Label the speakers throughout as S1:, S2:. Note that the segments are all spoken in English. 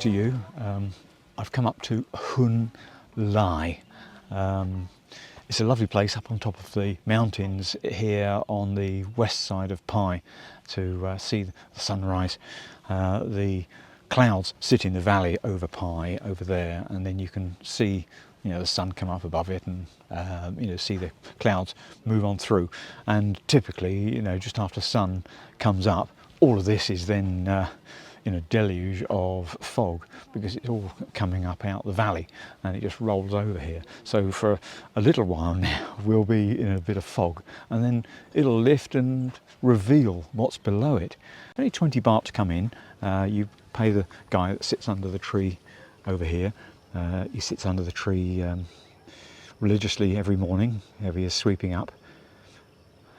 S1: to you. I've come up to Yun Lai. It's a lovely place up on top of the mountains here on the west side of Pai to see the sunrise. The clouds sit in the valley over Pai over there, and then you can see the sun come up above it and see the clouds move on through. And typically, just after sun comes up, all of this is then in a deluge of fog, because it's all coming up out the valley and it just rolls over here. So for a little while now we'll be in a bit of fog, and then it'll lift and reveal what's below it. Only 20 baht to come in. You pay the guy that sits under the tree over here. He sits under the tree religiously every morning, every is sweeping up,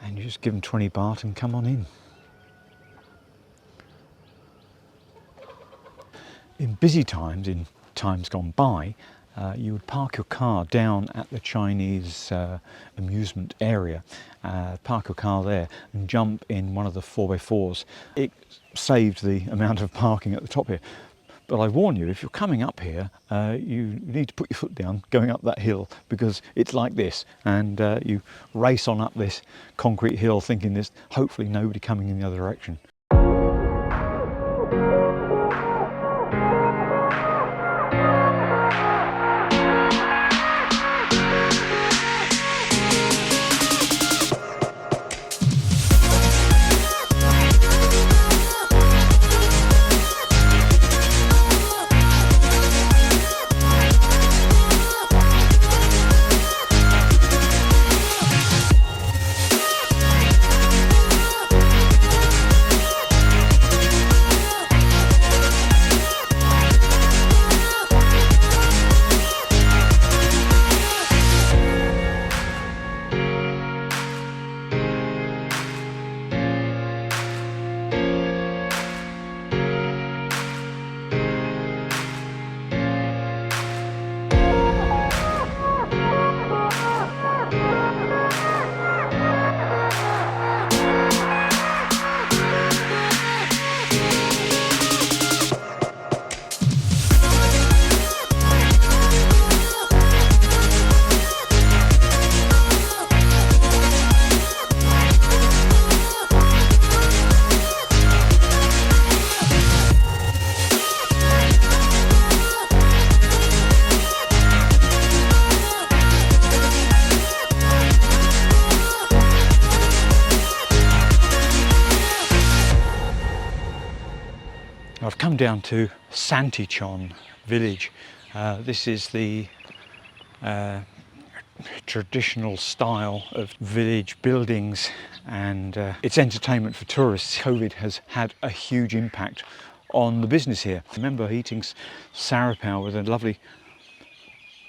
S1: and you just give him 20 baht and come on in. In busy times, in times gone by, you would park your car down at the Chinese amusement area, park your car there and jump in one of the 4x4s. It saved the amount of parking at the top here. But I warn you, if you're coming up here, you need to put your foot down going up that hill, because it's like this, and you race on up this concrete hill thinking there's hopefully nobody coming in the other direction. I've come down to Santichon Village. This is the traditional style of village buildings, and it's entertainment for tourists. COVID has had a huge impact on the business here. I remember eating sarapao with a lovely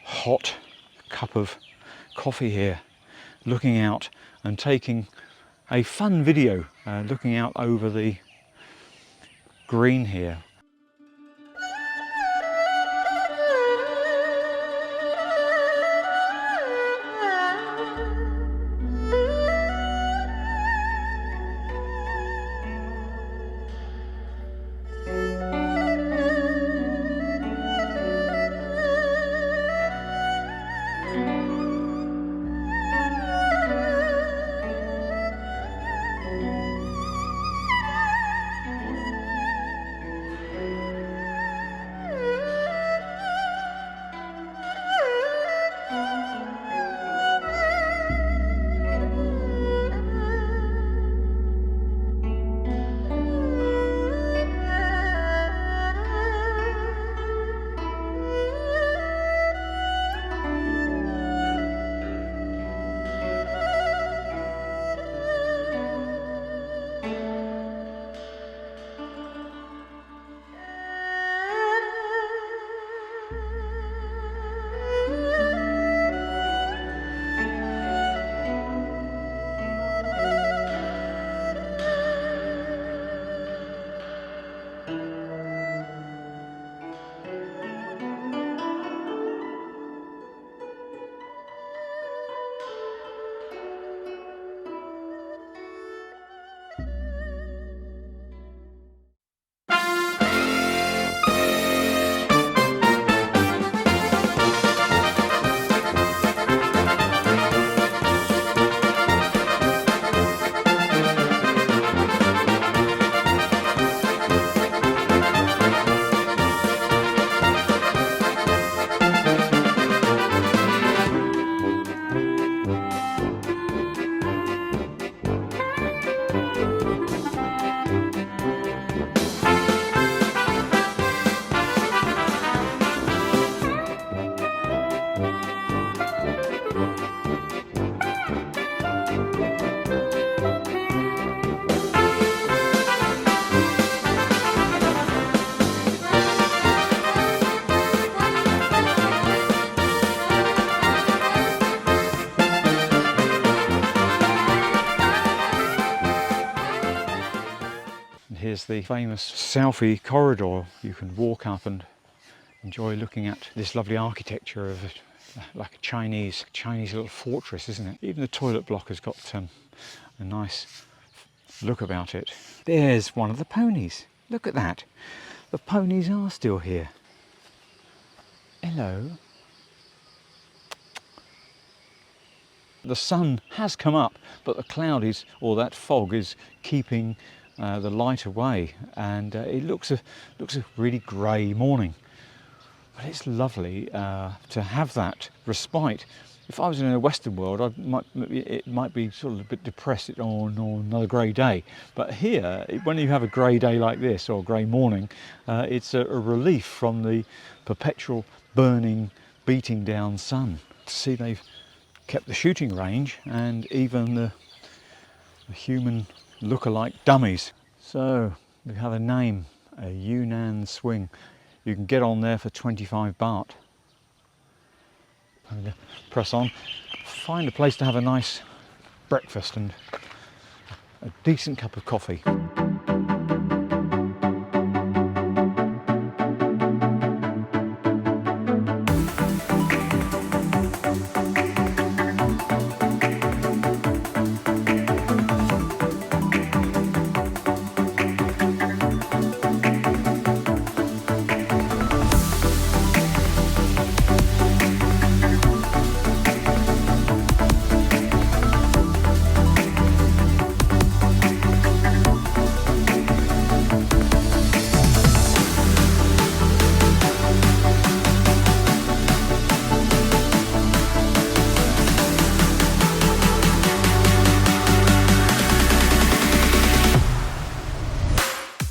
S1: hot cup of coffee here, looking out and taking a fun video, looking out over the green here. Here's the famous selfie corridor. You can walk up and enjoy looking at this lovely architecture of like a Chinese little fortress, isn't it? Even the toilet block has got a nice look about it. There's one of the ponies. Look at that. The ponies are still here. Hello. The sun has come up, but the cloud is, or that fog is keeping the light away, and it looks a really grey morning. But it's lovely to have that respite. If I was in a Western world, it might be sort of a bit depressed on another grey day. But here, when you have a grey day like this, or a grey morning, it's a relief from the perpetual burning, beating down sun. To see they've kept the shooting range and even the human look-alike dummies. So we have a name, a Yunnan swing. You can get on there for 25 baht. I'm going to press on, find a place to have a nice breakfast and a decent cup of coffee.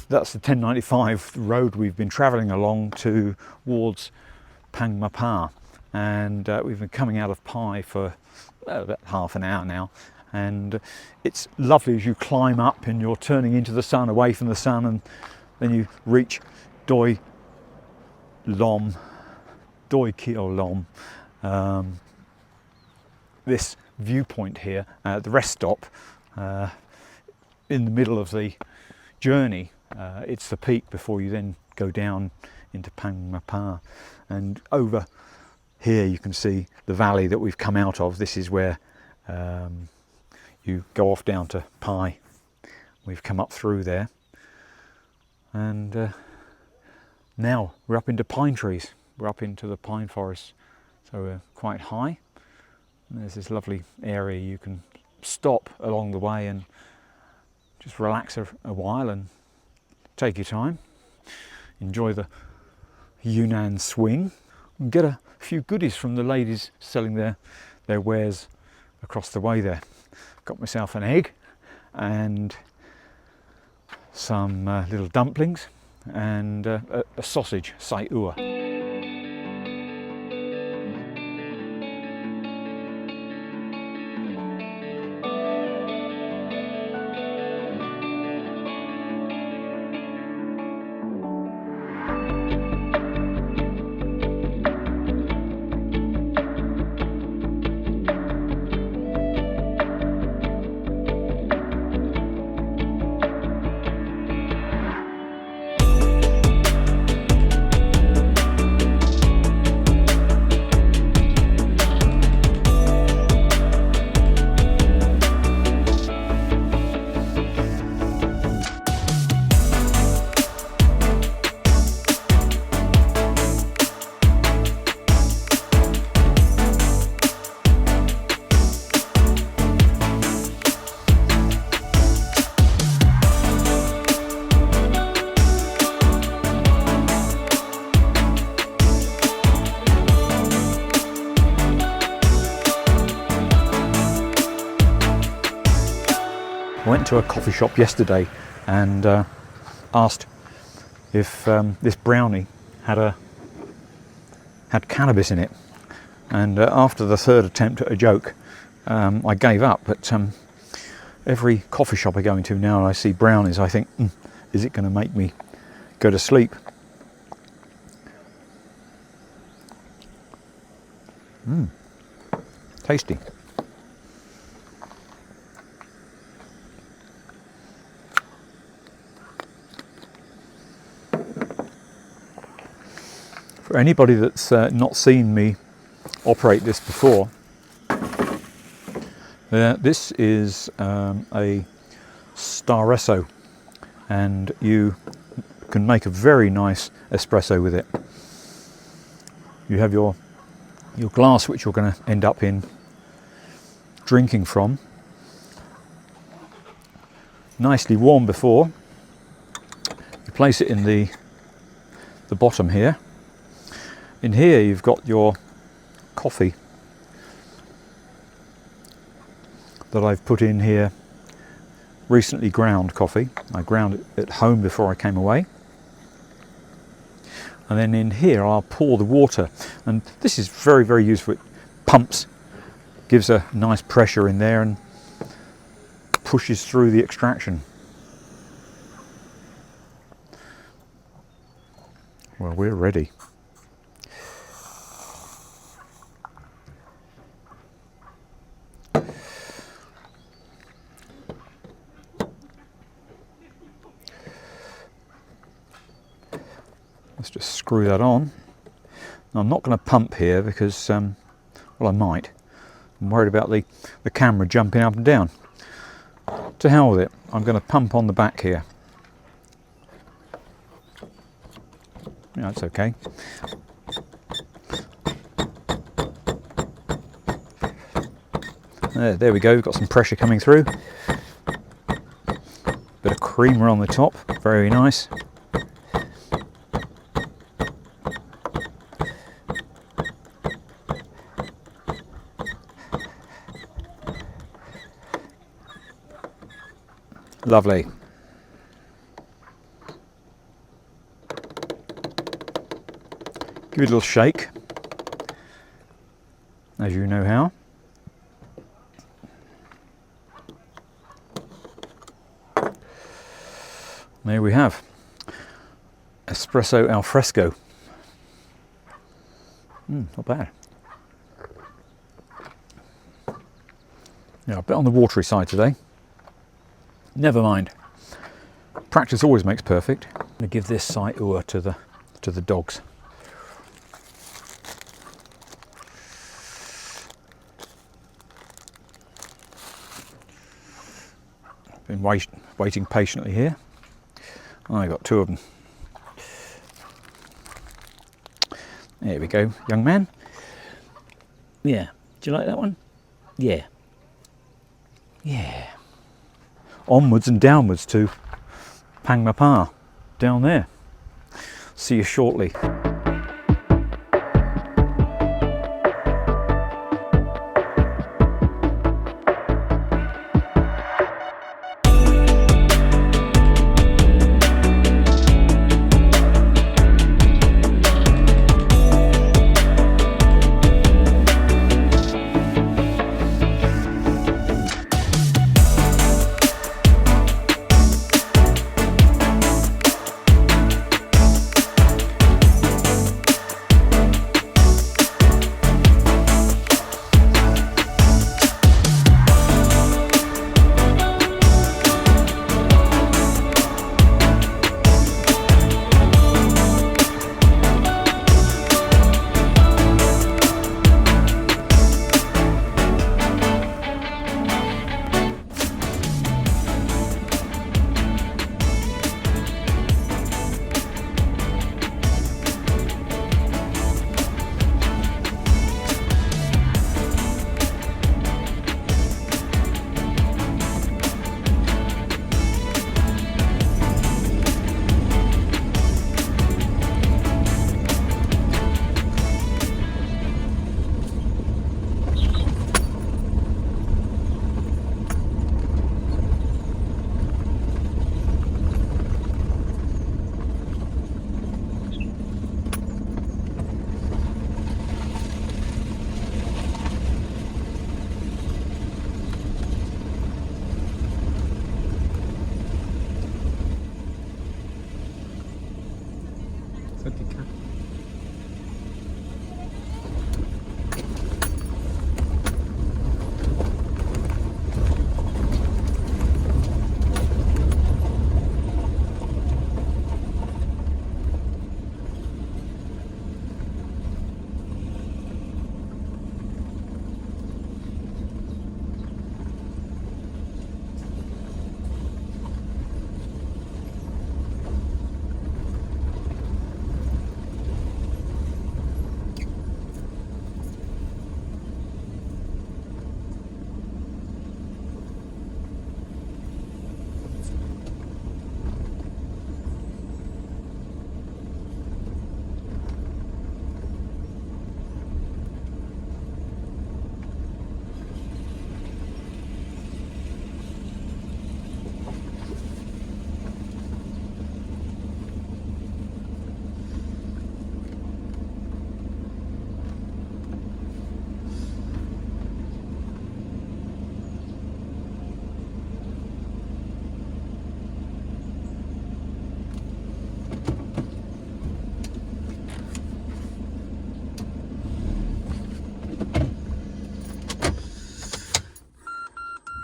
S1: That's the 1095 road we've been travelling along towards Pang Mapa, and we've been coming out of Pai for about half an hour now, and it's lovely as you climb up and you're turning into the sun, away from the sun, and then you reach Doi Kiew Lom, this viewpoint here, the rest stop in the middle of the journey. It's the peak before you then go down into Pang Mapa, and over here you can see the valley that we've come out of. This is where you go off down to Pai. We've come up through there, and now we're up into pine trees. We're up into the pine forest, so we're quite high. And there's this lovely area you can stop along the way and just relax a while and take your time, enjoy the Yunnan swing, and get a few goodies from the ladies selling their wares across the way there. Got myself an egg and some little dumplings and a sausage, sai oowa. I went to a coffee shop yesterday and asked if this brownie had cannabis in it, and after the third attempt at a joke I gave up, but Every coffee shop I go into now and I see brownies, I think, is it going to make me go to sleep? Tasty. For anybody that's not seen me operate this before, this is a StarEsso, and you can make a very nice espresso with it. You have your glass, which you're going to end up in drinking from, nicely warm before. You place it in the bottom here. In here you've got your coffee that I've put in here, recently ground coffee. I ground it at home before I came away. And then in here I'll pour the water, and this is very, very useful. It pumps, gives a nice pressure in there and pushes through the extraction. Well, we're ready. Let's just screw that on. Now, I'm not going to pump here because, well, I might. I'm worried about the camera jumping up and down. To hell with it. I'm going to pump on the back here. Yeah, that's okay. There we go, we've got some pressure coming through. Bit of creamer on the top, very nice. Lovely. Give it a little shake, as you know how. There we have espresso al fresco. Not bad. Yeah, a bit on the watery side today. Never mind. Practice always makes perfect. I'm going to give this site oowa to the dogs. Been waiting patiently here. I got two of them. There we go, young man. Yeah, do you like that one? Yeah. Yeah. Onwards and downwards to Pang Mapa down there. See you shortly.